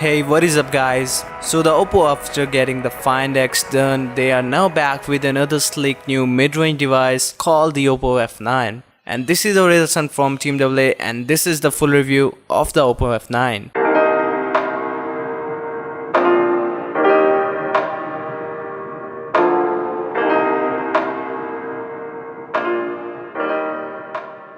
Hey, what is up guys? So the Oppo, after getting the Find X done, they are now back with another sleek new mid-range device called the Oppo F9. And this is Orelsan from Team AA, and this is the full review of the Oppo F9.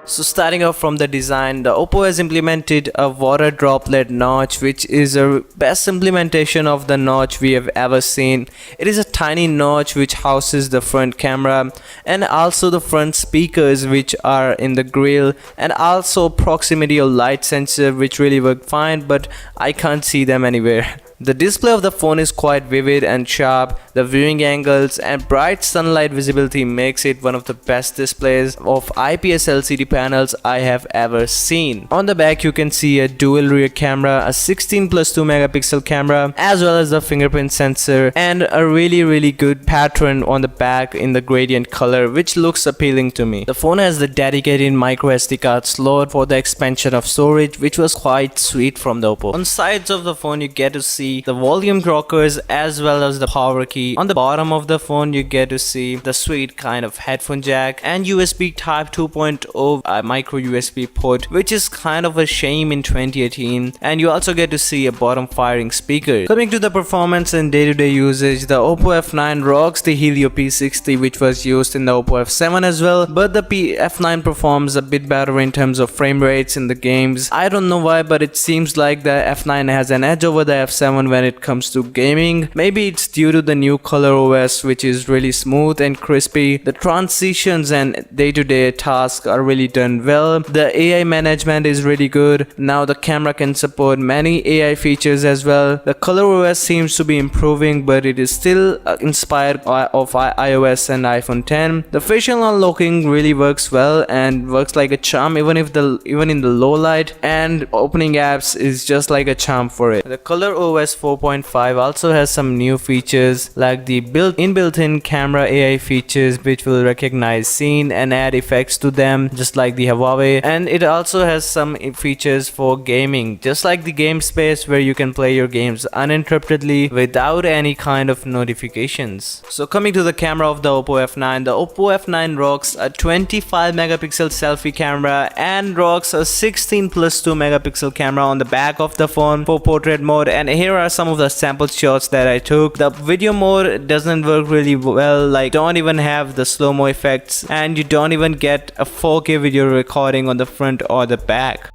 So starting off from the design, the Oppo has implemented a water droplet notch, which is a best implementation of the notch we have ever seen. It is a tiny notch which houses the front camera and also the front speakers which are in the grill, and also proximity of light sensor which really work fine, but I can't see them anywhere. The display of the phone is quite vivid and sharp. The viewing angles and bright sunlight visibility makes it one of the best displays of IPS LCD panels I have ever seen. On the back you can see a dual rear camera, a 16+2 megapixel camera, as well as the fingerprint sensor, and a really good pattern on the back in the gradient color, which looks appealing to me. The phone has the dedicated micro SD card slot for the expansion of storage, which was quite sweet from the Oppo. On sides of the phone you get to see the volume rockers as well as the power key. On the bottom of the phone you get to see the sweet kind of headphone jack and USB type 2.0 micro USB port, which is kind of a shame in 2018, and you also get to see a bottom firing speaker. Coming to the performance and day-to-day usage, the Oppo F9 rocks the Helio P60 which was used in the Oppo F7 as well, but the F9 performs a bit better in terms of frame rates in the games. I don't know why, but it seems like the F9 has an edge over the F7 when it comes to gaming. Maybe it's due to the new color OS, which is really smooth and crispy. The transitions and day-to-day tasks are really done well. The AI management is really good. Now the camera can support many AI features as well. The color OS seems to be improving, but it is still inspired of iOS and iPhone 10. The facial unlocking really works well and works like a charm even in the low light, and opening apps is just like a charm for it. The color OS 4.5 also has some new features like the built-in camera AI features, which will recognize scene and add effects to them just like the Huawei, and it also has some features for gaming, just like the game space, where you can play your games uninterruptedly without any kind of notifications. So coming to the camera of the Oppo F9, the Oppo F9 rocks a 25 megapixel selfie camera and rocks a 16+2 megapixel camera on the back of the phone for portrait mode, and here are some of the sample shots that I took. The video mode doesn't work really well, like don't even have the slow-mo effects, and you don't even get a 4K video recording on the front or the back.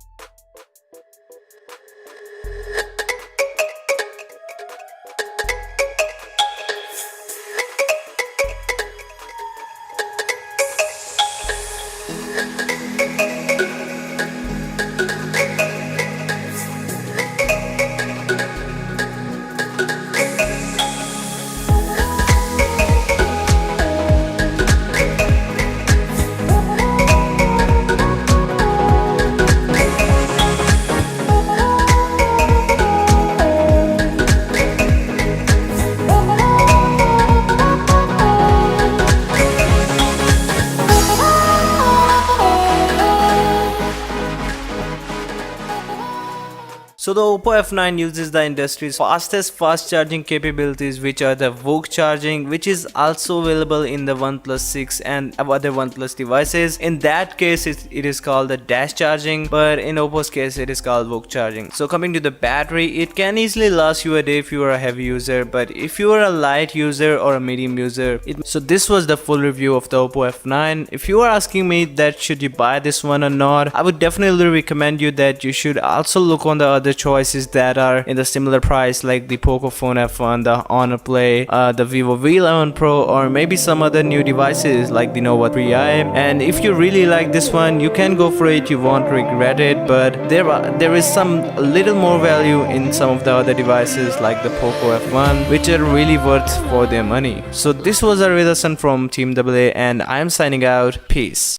So the Oppo F9 uses the industry's fastest fast charging capabilities, which are the VOOC charging, which is also available in the OnePlus 6 and other OnePlus devices. In that case it is called the dash charging, but in Oppo's case it is called VOOC charging. So coming to the battery, it can easily last you a day if you are a heavy user, but if you are a light user or a medium user, so this was the full review of the Oppo F9. If you are asking me that should you buy this one or not, I would definitely recommend you that you should also look on the other choices that are in the similar price, like the Pocophone F1, the Honor Play, the Vivo V11 Pro, or maybe some other new devices like the Nova 3i. And if you really like this one, you can go for it, you won't regret it. But there is some little more value in some of the other devices like the Poco F1, which are really worth for their money. So this was Orelsan from Team AA, and I am signing out. Peace.